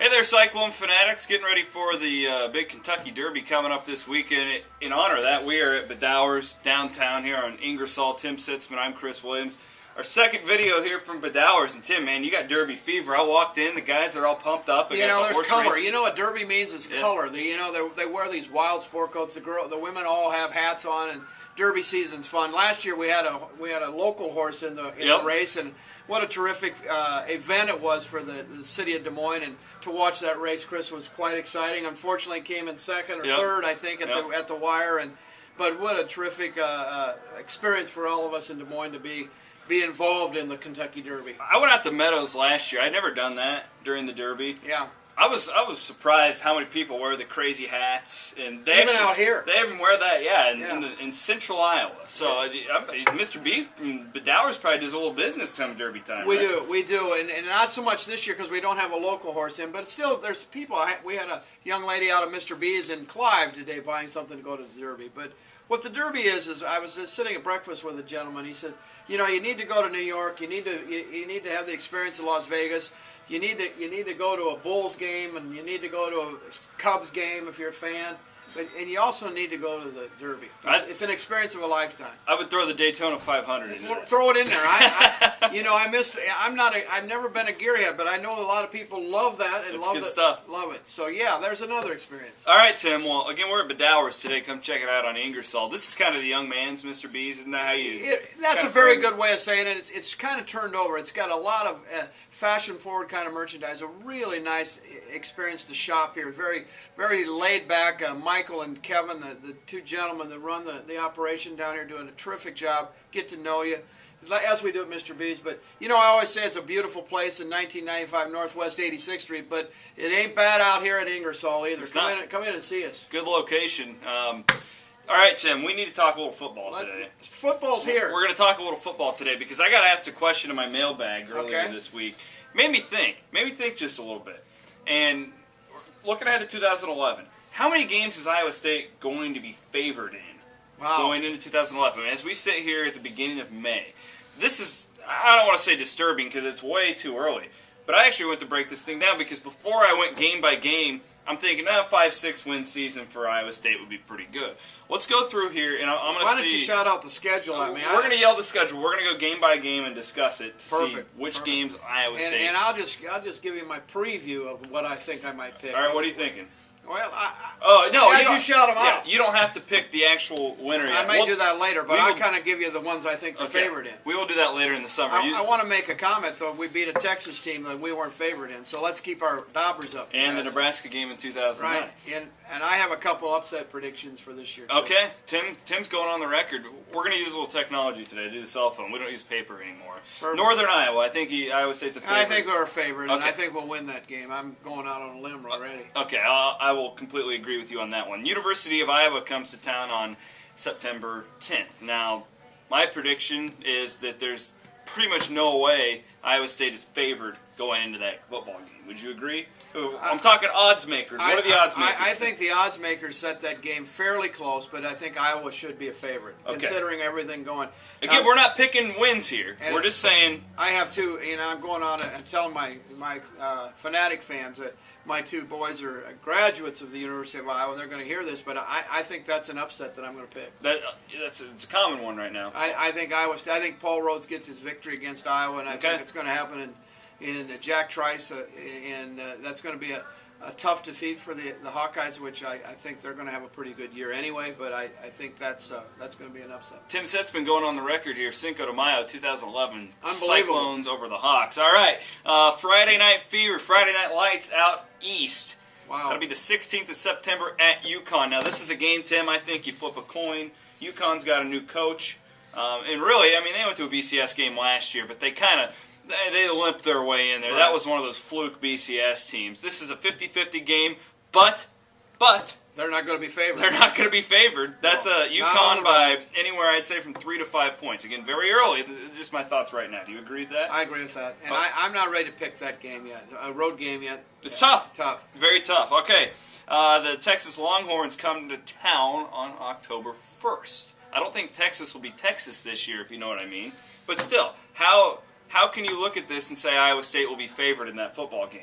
Hey there, Cyclone fanatics! Getting ready for the big Kentucky Derby coming up this weekend. In honor of that, we are at Bedowers downtown here on Ingersoll. Tim Sitzmann, I'm Chris Williams. Our second video here from Bedowers. And Tim, man, you got Derby fever. I walked in, the guys are all pumped up. You know, there's color. You know what Derby means is color. They wear these wild sport coats. The women all have hats on, and Derby season's fun. Last year we had a local horse in the race, and what a terrific event it was for the city of Des Moines. And to watch that race, Chris, was quite exciting. Unfortunately, came in second or third, I think, at the wire. But what a terrific experience for all of us in Des Moines to be involved in the Kentucky Derby. I went out to Meadows last year. I'd never done that during the Derby. Yeah. I was surprised how many people wear the crazy hats, and they even out here they even wear that. In central Iowa. So Mr. B from Bedowers probably does a little business time Derby time. We do, and not so much this year because we don't have a local horse in, but still there's people. We had a young lady out of Mr. B's in Clive today buying something to go to the Derby, but. What the Derby is I was sitting at breakfast with a gentleman. He said, you know, you need to go to New York. You need to have the experience of Las Vegas. You need to go to a Bulls game, and you need to go to a Cubs game if you're a fan. And you also need to go to the Derby. It's an experience of a lifetime. I would throw the Daytona 500 in there. Throw it in there. I've never been a gearhead, but I know a lot of people love that and love it. So yeah, there's another experience. All right, Tim. Well, again, we're at Bedowers today. Come check it out on Ingersoll. This is kind of the young man's Mr. B's, isn't that how you? That's a very good way of saying it. It's kind of turned over. It's got a lot of fashion-forward kind of merchandise. A really nice experience to shop here. Very, very laid back. Michael and Kevin, the two gentlemen that run the operation down here, doing a terrific job. Get to know you, as we do at Mr. B's. But, you know, I always say it's a beautiful place in 1995 Northwest 86th Street, but it ain't bad out here at Ingersoll either. Come in and see us. Good location. All right, Tim, we need to talk a little football today. Football's here. We're going to talk a little football today because I got asked a question in my mailbag earlier this week. Made me think just a little bit. And looking ahead to 2011, how many games is Iowa State going to be favored in going into 2011? As we sit here at the beginning of May, this is, I don't want to say disturbing because it's way too early, but I actually went to break this thing down because before I went game by game, I'm thinking, 5-6 win season for Iowa State would be pretty good. Let's go through here, and I'm going to see... Why don't you shout out the schedule at me? We're going to yell the schedule. We're going to go game by game and discuss it to see which games Iowa State... And I'll just give you my preview of what I think I might pick. All right, what are you thinking? Well, you shout them out. You don't have to pick the actual winner yet. I may do that later, but I'll kind of give you the ones I think they're favored in. We will do that later in the summer. I want to make a comment, though. We beat a Texas team that we weren't favored in, so let's keep our daubers up. And the Nebraska game in 2009. Right, and I have a couple upset predictions for this year. Okay, Tim's going on the record. We're going to use a little technology today to do the cell phone. We don't use paper anymore. Perfect. Northern Iowa, I think Iowa State's a favorite. I think we're a favorite, and I think we'll win that game. I'm going out on a limb already. Okay, I will completely agree with you on that one. University of Iowa comes to town on September 10th. Now, my prediction is that there's pretty much no way Iowa State is favored going into that football game. Would you agree? I'm talking odds makers. What are the odds makers? I think the odds makers set that game fairly close, but I think Iowa should be a favorite, considering everything going. Again, we're not picking wins here. We're just saying. I have two. I'm going on and telling my fanatic fans that my two boys are graduates of the University of Iowa, and they're going to hear this. But I think that's an upset that I'm going to pick. It's a common one right now. I think I think Paul Rhodes gets his victory against Iowa, and I think it's going to happen in Jack Trice, and that's going to be a tough defeat for the Hawkeyes, which I think they're going to have a pretty good year anyway, but I think that's going to be an upset. Tim Sitzmann going on the record here, Cinco de Mayo 2011, Unbelievable. Cyclones over the Hawks. All right, Friday Night Fever, Friday Night Lights out east. Wow. That'll be the 16th of September at UConn. Now, this is a game, Tim, I think you flip a coin. UConn's got a new coach, and really, I mean, they went to a BCS game last year, but they limped their way in there. Right. That was one of those fluke BCS teams. This is a 50-50 game, but they're not going to be favored. They're not going to be favored. That's UConn by anywhere I'd say from 3 to 5 points. Again, very early. Just my thoughts right now. Do you agree with that? I agree with that, and I'm not ready to pick that game yet. A road game yet. It's tough. Tough. Very tough. Okay, the Texas Longhorns come to town on October 1st. I don't think Texas will be Texas this year, if you know what I mean. But still, how can you look at this and say Iowa State will be favored in that football game?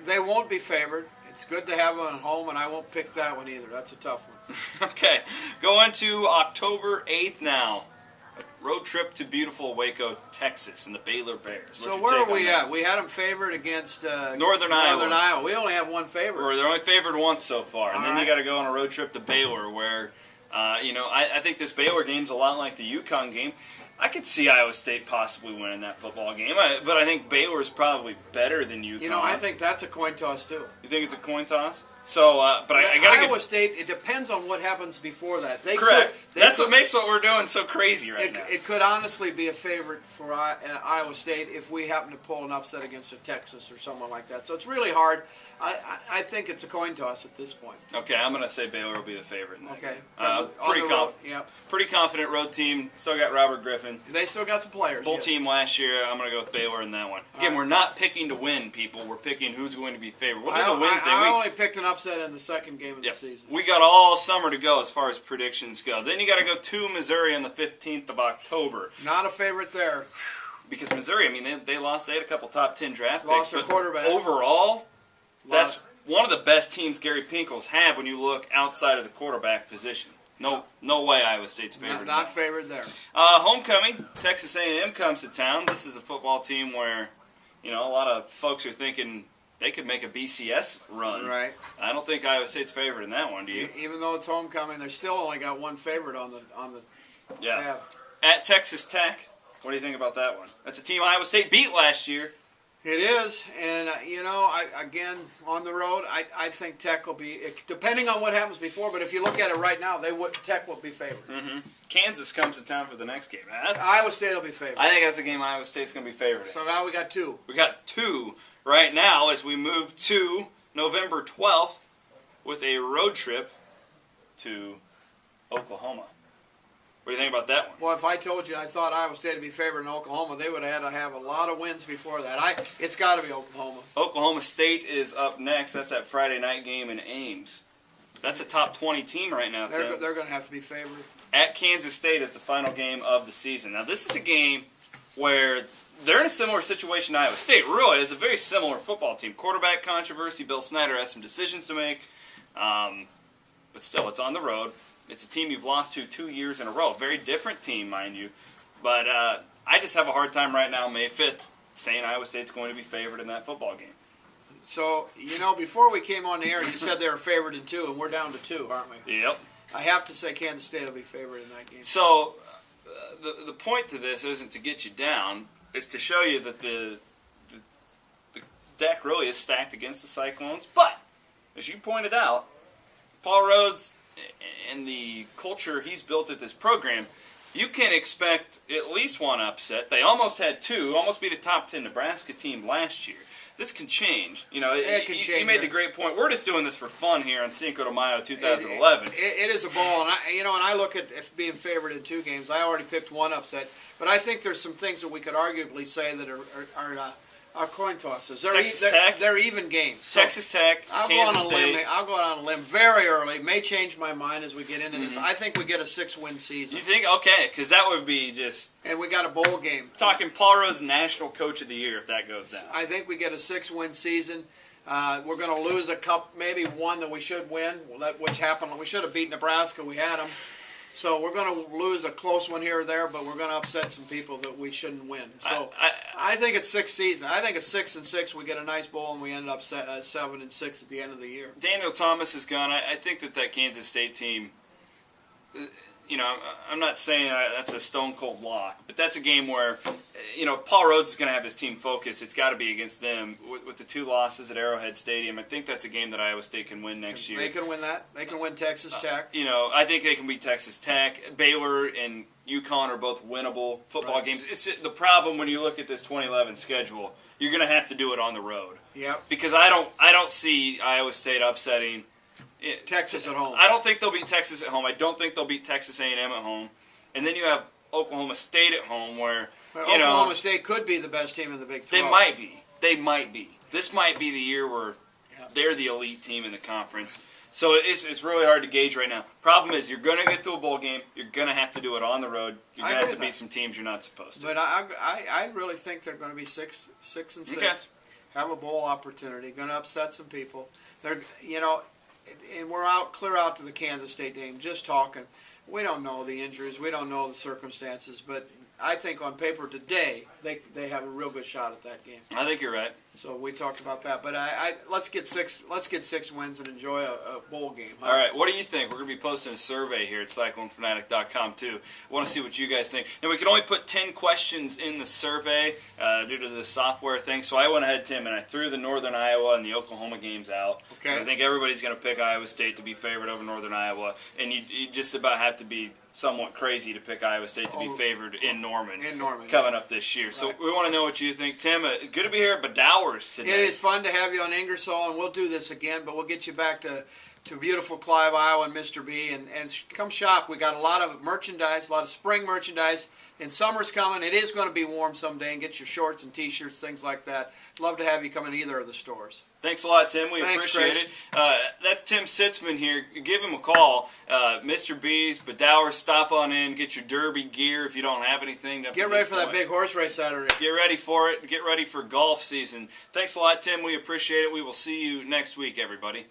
They won't be favored. It's good to have them at home, and I won't pick that one either. That's a tough one. Okay, going to October 8th now. A road trip to beautiful Waco, Texas, and the Baylor Bears. So where are we at? We had them favored against Northern Iowa. We only have one favorite. They're only favored once so far, and then right. you got to go on a road trip to Baylor, where I think this Baylor game's a lot like the UConn game. I could see Iowa State possibly winning that football game, but I think Baylor is probably better than UConn. I think that's a coin toss too. You think it's a coin toss? So, but I got to Iowa State. It depends on what happens before that. Correct. That's what makes what we're doing so crazy right now. It could honestly be a favorite for Iowa State if we happen to pull an upset against a Texas or someone like that. So it's really hard. I think it's a coin toss at this point. Okay, I'm going to say Baylor will be the favorite in that game. Pretty Pretty confident road team. Still got Robert Griffin. They still got some players. Full team last year. I'm going to go with Baylor in that one. Again, we're not picking to win, people. We're picking who's going to be favored. We'll do the win thing. I only picked an upset in the second game of the season. We got all summer to go as far as predictions go. Then you got to go to Missouri on the 15th of October. Not a favorite there. Because Missouri, I mean, they lost. They had a couple top 10 draft picks. Lost their quarterback. Overall, that's one of the best teams Gary Pinkel's had when you look outside of the quarterback position. No way Iowa State's favored. Not favored there. Homecoming, Texas A&M comes to town. This is a football team where, a lot of folks are thinking they could make a BCS run. Right. I don't think Iowa State's favored in that one, do you? Even though it's homecoming, they still only got one favorite on the tab. At Texas Tech, what do you think about that one? That's a team Iowa State beat last year. It is, and again on the road, I think Tech will be, depending on what happens before. But if you look at it right now, Tech will be favored. Mm-hmm. Kansas comes to town for the next game. Iowa State will be favored. I think that's a game Iowa State's going to be favored. So now we got two. We got two right now as we move to November 12th with a road trip to Oklahoma. What do you think about that one? Well, if I told you I thought Iowa State would be favored in Oklahoma, they would have had to have a lot of wins before that. It's got to be Oklahoma. Oklahoma State is up next. That's that Friday night game in Ames. That's a top 20 team right now, Tim. They're going to have to be favored. At Kansas State is the final game of the season. Now, this is a game where they're in a similar situation to Iowa State. Really, it's a very similar football team. Quarterback controversy. Bill Snyder has some decisions to make. But still, it's on the road. It's a team you've lost to 2 years in a row. Very different team, mind you. But I just have a hard time right now, May 5th, saying Iowa State's going to be favored in that football game. So, before we came on the air, you said they were favored in 2, and we're down to 2, aren't we? Yep. I have to say Kansas State will be favored in that game. So, the point to this isn't to get you down. It's to show you that the deck really is stacked against the Cyclones. But, as you pointed out, Paul Rhodes and the culture he's built at this program, you can expect at least one upset. They almost had two, almost beat a top 10 Nebraska team last year. This can change. It can change. You made the great point. We're just doing this for fun here on Cinco de Mayo 2011. It is a ball, and I look at being favored in 2 games. I already picked one upset, but I think there's some things that we could arguably say that are coin tosses. They're even games. So Texas Tech, Kansas State. I'll go out on a limb very early. May change my mind as we get into this. I think we get a 6-win season. You think? Okay, because that would be just... And we got a bowl game. Talking Paul Rhodes National Coach of the Year if that goes down. I think we get a 6-win season. We're going to lose a cup, maybe one that we should win, which happened. We should have beat Nebraska. We had them. So we're going to lose a close one here or there, but we're going to upset some people that we shouldn't win. So I think it's 6 season. I think it's 6-6. We get a nice bowl, and we end up 7-6 at the end of the year. Daniel Thomas is gone. I think that Kansas State team. I'm not saying that's a stone cold lock, but that's a game where, if Paul Rhodes is going to have his team focused, it's got to be against them. With the 2 losses at Arrowhead Stadium, I think that's a game that Iowa State can win next year. They can win that. They can win Texas Tech. I think they can beat Texas Tech. Baylor and UConn are both winnable football games. It's just the problem when you look at this 2011 schedule. You're going to have to do it on the road. Yep. Because I don't see Iowa State upsetting Texas at home. I don't think they'll beat Texas at home. I don't think they'll beat Texas A&M at home. And then you have Oklahoma State at home where, Oklahoma State could be the best team in the Big 12. They might be. This might be the year where they're the elite team in the conference. So it's really hard to gauge right now. Problem is, you're going to get to a bowl game. You're going to have to do it on the road. You're going to have to beat some teams you're not supposed to. But I really think they're going to be 6-6. Okay. have a bowl opportunity. Going to upset some people. They're, you know, and we're out clear out to the Kansas State game. Just talking. We don't know the injuries. We don't know the circumstances, but I think on paper today they have a real good shot at that game. I think you're right. So we talked about that, but let's get six wins and enjoy a bowl game. Huh? All right, what do you think? We're going to be posting a survey here at CycloneFanatic.com too. I want to see what you guys think. And we can only put 10 questions in the survey due to the software thing. So I went ahead, Tim, and I threw the Northern Iowa and the Oklahoma games out. Okay. I think everybody's going to pick Iowa State to be favored over Northern Iowa, and you just about have to be somewhat crazy to pick Iowa State to be favored in Norman. Coming up this year. Right. So we want to know what you think. Tim, it's good to be here at Bedowers today. It is fun to have you on Ingersoll, and we'll do this again, but we'll get you back to beautiful Clive, Iowa, and Mr. B, and come shop. We got a lot of merchandise, a lot of spring merchandise, and summer's coming. It is going to be warm someday, and get your shorts and T-shirts, things like that. Love to have you come in either of the stores. Thanks a lot, Tim. We appreciate it. That's Tim Sitzmann here. Give him a call. Mr. B's, Bedowers, stop on in. Get your Derby gear if you don't have anything. Get ready for that big horse race Saturday. Get ready for it. Get ready for golf season. Thanks a lot, Tim. We appreciate it. We will see you next week, everybody.